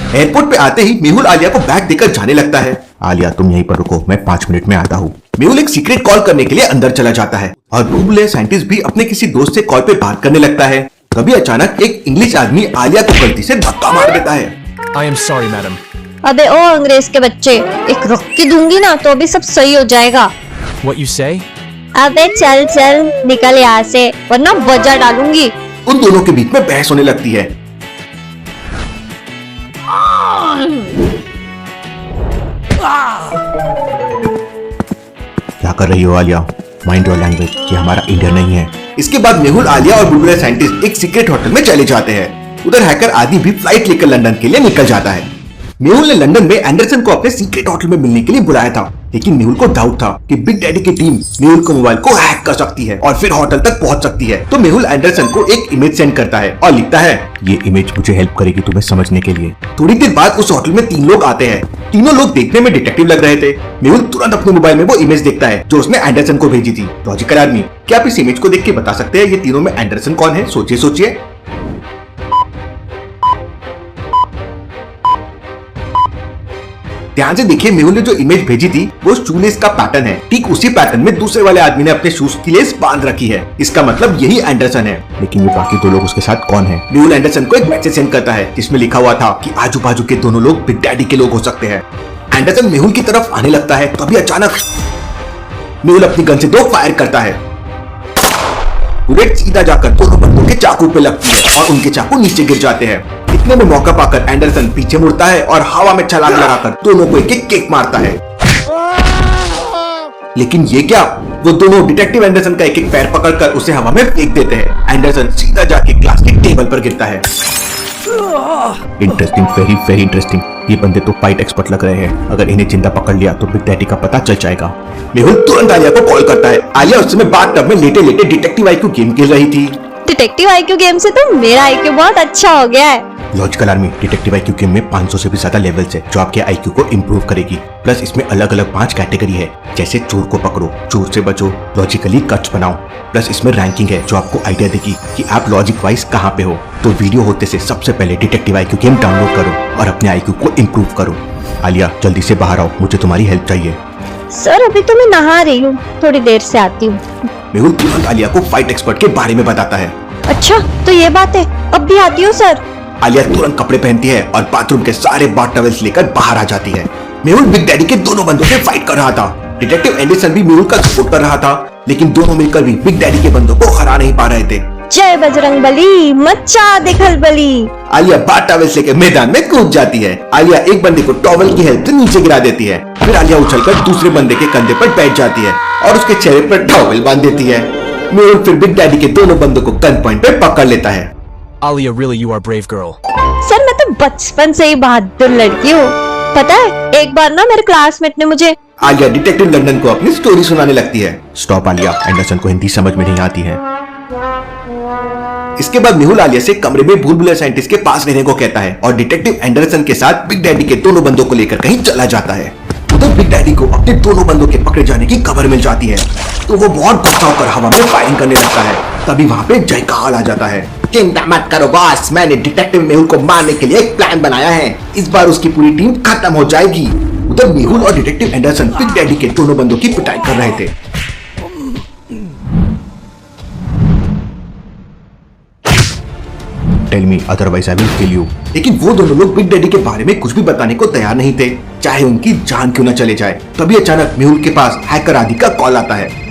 Airport पे आते ही मेहुल आलिया को बैग देकर जाने लगता है। आलिया तुम यहीं पर रुको, मैं 5 मिनट में आता हूँ। मेहुल एक सीक्रेट कॉल करने के लिए अंदर चला जाता है और बुलबुले साइंटिस्ट भी अपने किसी दोस्त से कॉल पे बात करने लगता है। तभी अचानक एक इंग्लिश आदमी आलिया को गलती से धक्का मार देता है। I am sorry, madam. अबे ओ अंग्रेज के बच्चे, एक रॉकी दूंगी ना तो अभी सब सही हो जाएगा। What you say? अबे चल चल निकल यहाँ से वरना बजा डालूंगी। उन दोनों के बीच में बहस होने लगती है। क्या कर रही हो आलिया? माइंड योर लैंग्वेज, ये हमारा इंडिया नहीं है। इसके बाद मेहुल, आलिया और बुलबुले साइंटिस्ट एक सीक्रेट होटल में चले जाते हैं। उधर हैकर आदि भी फ्लाइट लेकर लंदन के लिए निकल जाता है। मेहुल ने लंदन में एंडरसन को अपने सीक्रेट होटल में मिलने के लिए बुलाया था, लेकिन मेहुल को डाउट था कि बिग डैडी की टीम मेहुल को मोबाइल को हैक कर सकती है और फिर होटल तक पहुंच सकती है। तो मेहुल एंडरसन को एक इमेज सेंड करता है और लिखता है, ये इमेज मुझे हेल्प करेगी तुम्हें समझने के लिए। थोड़ी देर बाद उस होटल में 3 लोग आते हैं। तीनों लोग देखने में डिटेक्टिव लग रहे थे। मेहुल तुरंत अपने मोबाइल में वो इमेज देखता है जो उसने एंडरसन को भेजी थी। लॉजिकल आदमी, क्या आप इस इमेज को देख के बता सकते हैं ये तीनों में एंडरसन कौन है? सोचिए सोचिए। ध्यान से देखिए, मेहुल ने जो इमेज भेजी थी वो शूलेस का पैटर्न है। ठीक उसी पैटर्न में दूसरे वाले आदमी ने अपने शूज की लेस बांध रखी है। इसका मतलब यही एंडरसन है। लेकिन ये बाकी 2 लोग उसके साथ कौन है? मेहुल एंडरसन को एक मैसेज सेंड करता है जिसमें लिखा हुआ था कि आजू बाजू के दोनों लोग बिग डैडी के लोग हो सकते हैं। एंडरसन मेहुल की तरफ आने लगता है, तभी अचानक मेहुल अपनी गन से 2 फायर करता है। बुलेट सीधा जाकर दोनों बंदों के चाकू पे लगती है और उनके चाकू नीचे गिर जाते हैं। इतने में मौका पाकर एंडरसन पीछे मुड़ता है और हवा में छलांग लगाकर दोनों को एक किक मारता है। लेकिन ये क्या, वो दोनों डिटेक्टिव एंडरसन का एक पैर पकड़कर उसे हवा में फेंक देते हैं। एंडरसन सीधा जाके क्लास के टेबल पर गिरता है। Interesting, very very interesting. ये बंदे तो फाइट एक्सपर्ट लग रहे हैं। अगर इन्हें जिंदा पकड़ लिया तो बिग डैडी का पता चल जाएगा। मेहुल तुरंत आलिया को कॉल करता है। आलिया उस समय बाथटब में लेटे लेटे डिटेक्टिव आईक्यू गेम खेल रही थी। डिटेक्टिव आईक्यू गेम से तो मेरा आईक्यू बहुत अच्छा हो गया है। Logical army, detective IQ game में 500 से भी ज्यादा लेवल्स है जो आपके आईक्यू को इम्प्रूव करेगी। प्लस इसमें अलग अलग 5 कैटेगरी है, जैसे चोर को पकड़ो, चोर से बचो, लॉजिकली कट्स बनाओ। प्लस इसमें रैंकिंग है जो आपको आइडिया देगी कि आप लॉजिक वाइज कहाँ पे हो। तो वीडियो होते से सबसे पहले डिटेक्टिव आईक्यू गेम डाउनलोड करो और अपने आईक्यू को इम्प्रूव करो। आलिया जल्दी से बाहर आओ, मुझे तुम्हारी हेल्प चाहिए। सर अभी तो मैं नहा रही हूँ, थोड़ी देर से आती हूँ। मेहुल तुरंत आलिया को फाइट एक्सपर्ट के बारे में बताता है। अच्छा तो ये बात है, अब भी आती हूँ सर। आलिया तुरंत कपड़े पहनती है और बाथरूम के सारे बाथ टॉवेल्स लेकर बाहर आ जाती है। मेहुल बिग डैडी के दोनों बंदों से फाइट कर रहा था। डिटेक्टिव एंडरसन भी मेहुल का सपोर्ट कर रहा था, लेकिन दोनों मिलकर भी बिग डैडी के बंदों को हरा नहीं पा रहे थे। जय बजरंगबली, मचा दे खलबली। आलिया बाथ टॉवेल्स लेकर मैदान में कूद जाती है। आलिया एक बंदे को टॉवल की हेल्प से नीचे गिरा देती है। फिर आलिया उछलकर दूसरे बंदे के कंधे पर बैठ जाती है और उसके चेहरे पर टॉवल बांध देती है। मेहुल फिर बिग डैडी के दोनों बंदों को गन पॉइंट पे पकड़ लेता है। Alia, really, you are a brave girl. Sir मैं तो बचपन से ही बहादुर लड़की हूँ। पता है एक बार ना मेरे क्लासमेट ने मुझे। आलिया डिटेक्टिव लंदन को अपनी स्टोरी सुनाने लगती है। स्टॉप आलिया, एंडरसन को हिंदी समझ में नहीं आती है। इसके बाद मेहुल आलिया से कमरे में बुलबुले साइंटिस्ट के पास रहने को कहता है और डिटेक्टिव एंडरसन के साथ बिग डैडी के दोनों बंदों को लेकर कहीं चला जाता है। तो बिग डैडी को अपने दोनों बंदों के पकड़े जाने की खबर मिल जाती है, तो वो बहुत गुस्सा होकर हवा में फायरिंग करने लगता है। तभी वहाँ पे जय का हाल आ जाता है। चिंता मत करो बॉस, मैंने डिटेक्टिव मेहुल को मारने के लिए एक प्लान बनाया है। इस बार उसकी पूरी टीम खत्म हो जाएगी। उधर मेहुल और डिटेक्टिव एंडरसन बिग डैडी के दोनों बंदों की पिटाई कर रहे थे। Tell me otherwise I will kill you. लेकिन वो दोनों लोग बिग डैडी के बारे में कुछ भी बताने को तैयार नहीं थे, चाहे उनकी जान क्यों न चले जाए। तभी अचानक मेहुल के पास हैकर आदि का कॉल आता है।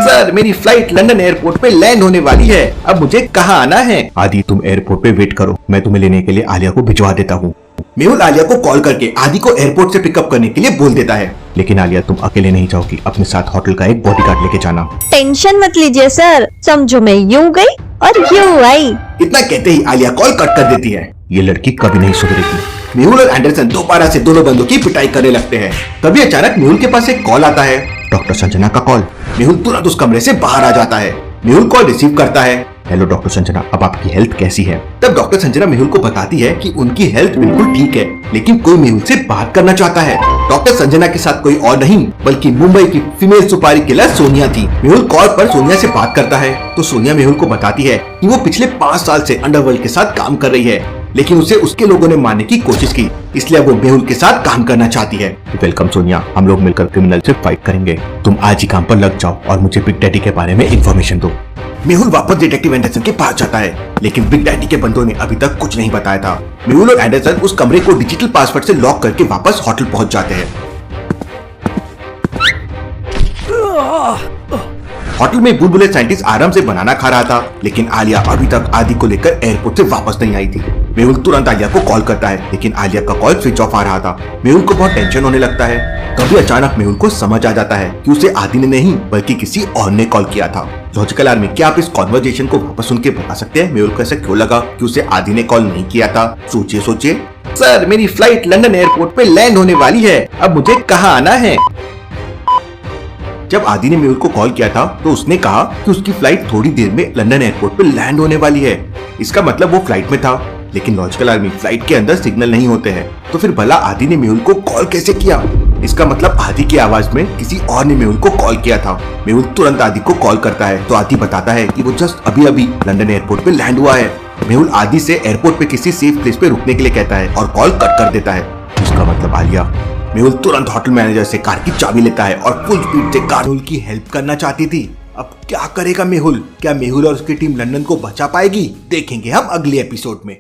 सर मेरी फ्लाइट लंदन एयरपोर्ट पे लैंड होने वाली है, अब मुझे कहाँ आना है? आदि तुम एयरपोर्ट पे वेट करो, मैं तुम्हें लेने के लिए आलिया को भिजवा देता हूँ। मेहुल आलिया को कॉल करके आदि को एयरपोर्ट से पिकअप करने के लिए बोल देता है। लेकिन आलिया तुम अकेले नहीं जाओगी, अपने साथ होटल का एक बॉडीगार्ड लेके जाना। टेंशन मत लीजिए सर, समझो मैं यूं गई और यूं आई। इतना कहते ही आलिया कॉल कट कर देती है। ये लड़की कभी नहीं सुधरेगी। मेहुल और एंडरसन दोबारा से दोनों बंदों की पिटाई करने लगते हैं। तभी अचानक मेहुल के पास एक कॉल आता है, डॉक्टर संजना का कॉल। मेहुल तुरंत उस कमरे से बाहर आ जाता है। मेहुल कॉल रिसीव करता है। हेलो डॉक्टर संजना, अब आपकी हेल्थ कैसी है? तब डॉक्टर संजना मेहुल को बताती है कि उनकी हेल्थ बिल्कुल ठीक है, लेकिन कोई मेहुल से बात करना चाहता है। डॉक्टर संजना के साथ कोई और नहीं बल्कि मुंबई की फीमेल सुपारी किलर सोनिया थी। मेहुल कॉल पर सोनिया से बात करता है तो सोनिया मेहुल को बताती है कि वो पिछले 5 साल से अंडरवर्ल्ड के साथ काम कर रही है। लेकिन उसे उसके लोगों ने मारने की कोशिश की, इसलिए वो मेहुल के साथ काम करना चाहती है। वेलकम सोनिया, हम लोग मिलकर क्रिमिनल से फाइट करेंगे। तुम आज ही काम पर लग जाओ और मुझे बिग डैडी के बारे में इन्फॉर्मेशन दो। मेहुल वापस डिटेक्टिव एंडरसन के पास जाता है, लेकिन बिग डैडी के बंदों ने अभी तक कुछ नहीं बताया था। मेहुल और एंडरसन उस कमरे को डिजिटल पासवर्ड से लॉक करके वापस होटल पहुंच जाते हैं। होटल में बुलबुले साइंटिस्ट आराम से बनाना खा रहा था, लेकिन आलिया अभी तक आदि को लेकर एयरपोर्ट से वापस नहीं आई थी। मेहुल तुरंत आलिया को कॉल करता है, लेकिन आलिया का कॉल स्विच ऑफ आ रहा था। मेहुल को बहुत टेंशन होने लगता है। तभी अचानक मेहुल को समझ आ जाता है कि उसे आदि ने नहीं बल्कि किसी और ने कॉल किया था। लॉजिकल आर्मी, क्या आप इस कॉन्वर्जेशन को वापस सुन के बता सकते हैं मेहुल को ऐसा क्यों लगा कि उसे आदि ने कॉल नहीं किया था? सोचिए। सर, मेरी फ्लाइट लंदन एयरपोर्ट पे लैंड होने वाली है, अब मुझे कहाँ आना है? जब आदि ने मेहुल को कॉल किया था तो उसने कहा कि उसकी फ्लाइट थोड़ी देर में लंदन एयरपोर्ट पे लैंड होने वाली है। इसका मतलब वो फ्लाइट में था, लेकिन लॉजिकल आर्मी, फ्लाइट के अंदर सिग्नल नहीं होते हैं, तो फिर भला आदि ने मेहुल को कॉल कैसे किया? इसका मतलब आदि की आवाज में किसी और ने मेहुल को कॉल किया था। मेहुल तुरंत आदि को कॉल करता है तो आदि बताता है कि वो जस्ट अभी अभी लंदन एयरपोर्ट पे लैंड हुआ है। मेहुल आदि से एयरपोर्ट पे किसी सेफ प्लेस पे रुकने के लिए कहता है और कॉल कट कर देता है। इसका मतलब आलिया। मेहुल तुरंत होटल मैनेजर से कार की चाबी लेता है और फुल स्पीड से कार मेहुल की हेल्प करना चाहती थी। अब क्या करेगा मेहुल? क्या मेहुल और उसकी टीम लंदन को बचा पाएगी? देखेंगे हम अगले एपिसोड में।